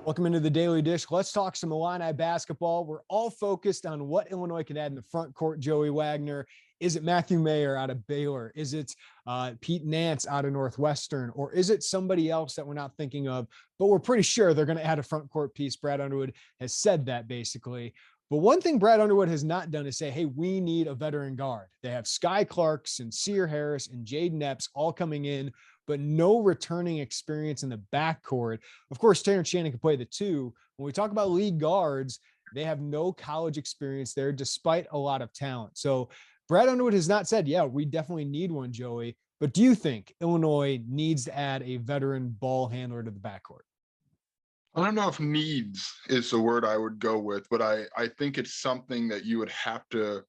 Welcome into the Daily Dish. Let's talk some Illini basketball. We're all focused on what Illinois can add in the front court. Joey Wagner. Is it Matthew Mayer out of Baylor? Is it Pete Nance out of Northwestern? Or is it somebody else that we're not thinking of? But we're pretty sure they're going to add a front court piece. Brad Underwood has said that basically. But one thing Brad Underwood has not done is say, hey, we need a veteran guard. They have Sky Clarkson, Sear Harris, and Jaden Epps all coming in, but no returning experience in the backcourt. Of course, Terrence Shannon can play the two. When we talk about league guards, they have no college experience there, despite a lot of talent. So Brad Underwood has not said, yeah, we definitely need one, Joey. But do you think Illinois needs to add a veteran ball handler to the backcourt? I don't know if needs is the word I would go with, but I think it's something that you would have to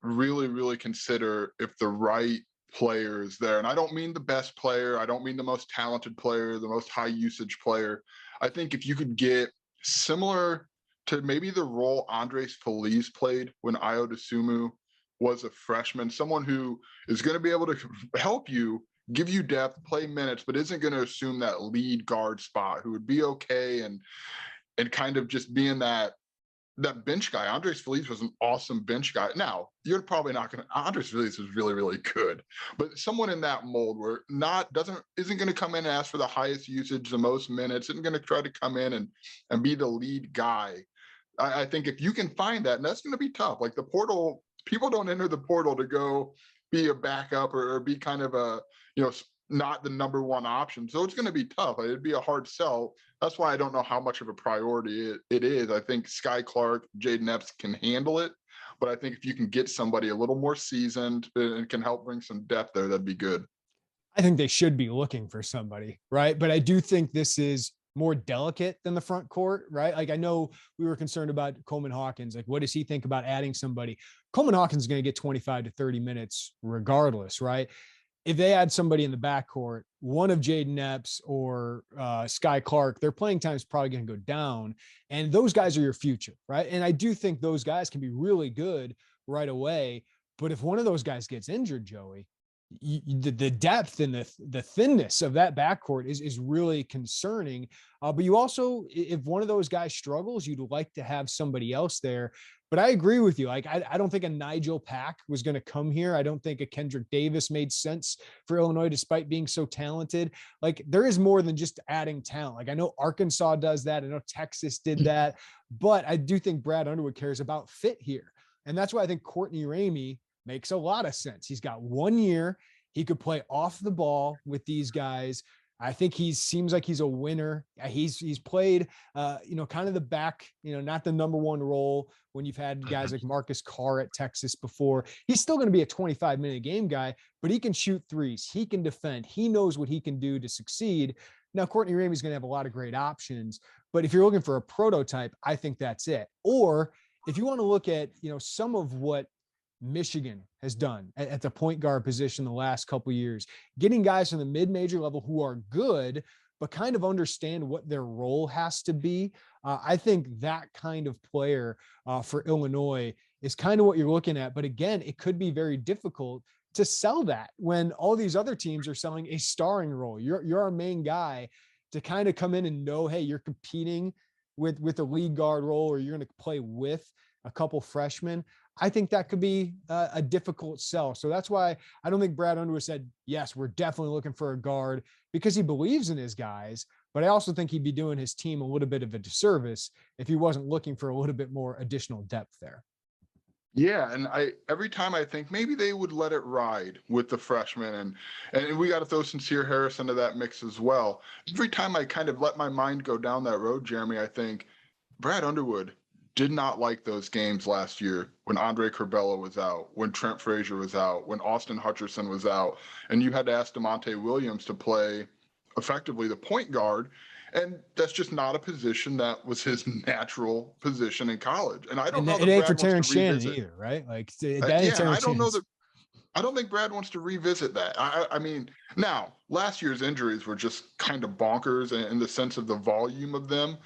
really, really consider if the right player is there. And I don't mean the best player. I don't mean the most talented player, the most high usage player. I think if you could get similar to maybe the role Andres Feliz played when Ayo Dosunmu was a freshman, someone who is going to be able to help you, give you depth, play minutes, but isn't going to assume that lead guard spot, who would be okay and kind of just being that bench guy. Andres Feliz was an awesome bench guy. Now, you're probably not going to, Andres Feliz is really, really good, but someone in that mold where isn't going to come in and ask for the highest usage, the most minutes, isn't going to try to come in and be the lead guy. I think if you can find that, and that's going to be tough. Like the portal, people don't enter the portal to go be a backup or be kind of a, not the number one option. So it's going to be tough. It'd be a hard sell. That's why I don't know how much of a priority it is. I think Sky Clark, Jaden Epps can handle it. But I think if you can get somebody a little more seasoned and can help bring some depth there, that'd be good. I think they should be looking for somebody, right? But I do think this is more delicate than the front court, right? Like I know we were concerned about Coleman Hawkins. Like, what does he think about adding somebody? Coleman Hawkins is going to get 25 to 30 minutes regardless, right? If they add somebody in the backcourt, one of Jaden Epps or Sky Clark, their playing time is probably going to go down. And those guys are your future, right? And I do think those guys can be really good right away. But if one of those guys gets injured, Joey, the depth and the thinness of that backcourt is really concerning. But you also, if one of those guys struggles, you'd like to have somebody else there. But I agree with you. Like, I don't think a Nigel Pack was going to come here. I don't think a Kendrick Davis made sense for Illinois, despite being so talented. Like, there is more than just adding talent. Like, I know Arkansas does that. I know Texas did that. But I do think Brad Underwood cares about fit here. And that's why I think Courtney Ramey makes a lot of sense. He's got 1 year. He could play off the ball with these guys. I think he seems like he's a winner. He's played, kind of the back, not the number one role when you've had guys like Marcus Carr at Texas before. He's still going to be a 25-minute game guy, but he can shoot threes. He can defend. He knows what he can do to succeed. Now, Courtney Ramey's going to have a lot of great options, but if you're looking for a prototype, I think that's it. Or if you want to look at, some of what Michigan has done at the point guard position the last couple of years, getting guys from the mid-major level who are good, but kind of understand what their role has to be. I think that kind of player for Illinois is kind of what you're looking at. But again, it could be very difficult to sell that when all these other teams are selling a starring role. You're our main guy to kind of come in and know, hey, you're competing with a league guard role, or you're going to play with a couple freshmen. I think that could be a difficult sell. So that's why I don't think Brad Underwood said, yes, we're definitely looking for a guard, because he believes in his guys. But I also think he'd be doing his team a little bit of a disservice if he wasn't looking for a little bit more additional depth there. Yeah, and every time I think maybe they would let it ride with the freshmen, and we got to throw Sincere Harris into that mix as well. Every time I kind of let my mind go down that road, Jeremy, I think Brad Underwood did not like those games last year when Andre Curbelo was out, when Trent Frazier was out, when Austin Hutcherson was out, and you had to ask DeMonte Williams to play effectively the point guard. And that's just not a position that was his natural position in college. And I don't know that it ain't for Brad wants Terrence to Shannon revisit. either, right? Like that ain't Yeah, and Terrence Shannon's. I don't think Brad wants to revisit that. I mean, now last year's injuries were just kind of bonkers in the sense of the volume of them,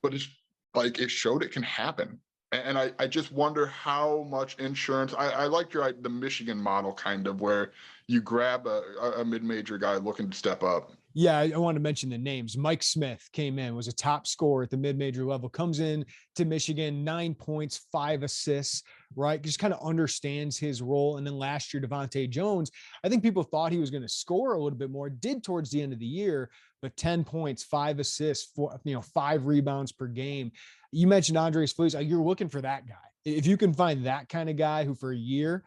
but it's like it showed it can happen. And I just wonder how much insurance. I like the Michigan model, kind of, where you grab a mid-major guy looking to step up. Yeah, I want to mention the names. Mike Smith came in, was a top scorer at the mid-major level, comes in to Michigan, 9 points, 5 assists, right? Just kind of understands his role. And then last year, Devontae Jones, I think people thought he was going to score a little bit more, did towards the end of the year, but 10 points, 5 assists, 5 rebounds per game. You mentioned Andres Feliz. You're looking for that guy. If you can find that kind of guy who for a year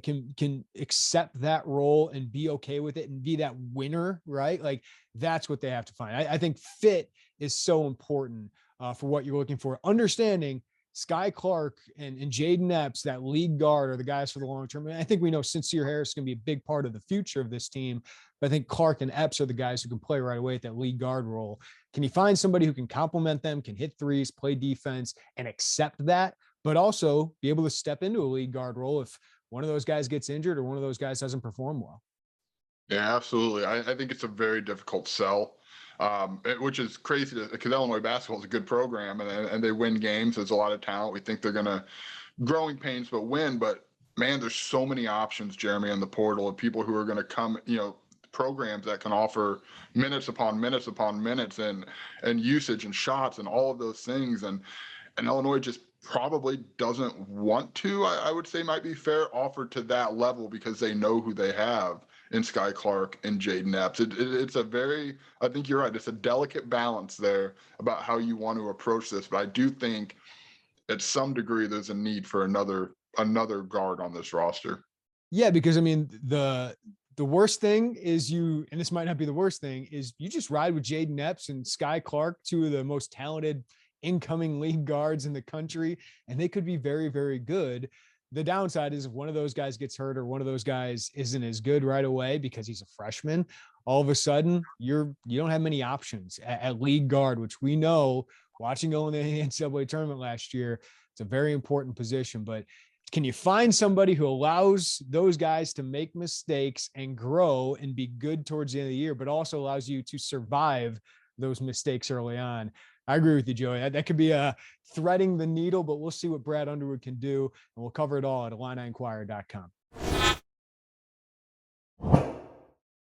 can accept that role and be okay with it and be that winner, right? Like that's what they have to find. I think fit is so important for what you're looking for. Understanding Sky Clark and Jaden Epps, that lead guard, are the guys for the long term. And I think we know Sincere Harris is going to be a big part of the future of this team. But I think Clark and Epps are the guys who can play right away at that lead guard role. Can you find somebody who can complement them, can hit threes, play defense, and accept that, but also be able to step into a lead guard role if one of those guys gets injured or one of those guys doesn't perform well? Yeah, absolutely. I think it's a very difficult sell, which is crazy because Illinois basketball is a good program and they win games. There's a lot of talent. We think they're going to growing pains, but win. But man, there's so many options, Jeremy, in the portal of people who are going to come, programs that can offer minutes upon minutes upon minutes and usage and shots and all of those things. And Illinois just probably doesn't want to, I would say might be fair, offer to that level because they know who they have in Sky Clark and Jaden Epps. It's a very, I think you're right, it's a delicate balance there about how you want to approach this. But I do think at some degree there's a need for another guard on this roster. Yeah, because I mean, the worst thing is and this might not be the worst thing, is you just ride with Jaden Epps and Sky Clark, two of the most talented incoming league guards in the country, and they could be very, very good. The downside is if one of those guys gets hurt or one of those guys isn't as good right away because he's a freshman, all of a sudden you don't have many options at league guard, which we know, watching going to the NCAA tournament last year, it's a very important position. But can you find somebody who allows those guys to make mistakes and grow and be good towards the end of the year, but also allows you to survive those mistakes early on? I agree with you, Joey. That could be threading the needle, but we'll see what Brad Underwood can do, and we'll cover it all at IlliniInquirer.com.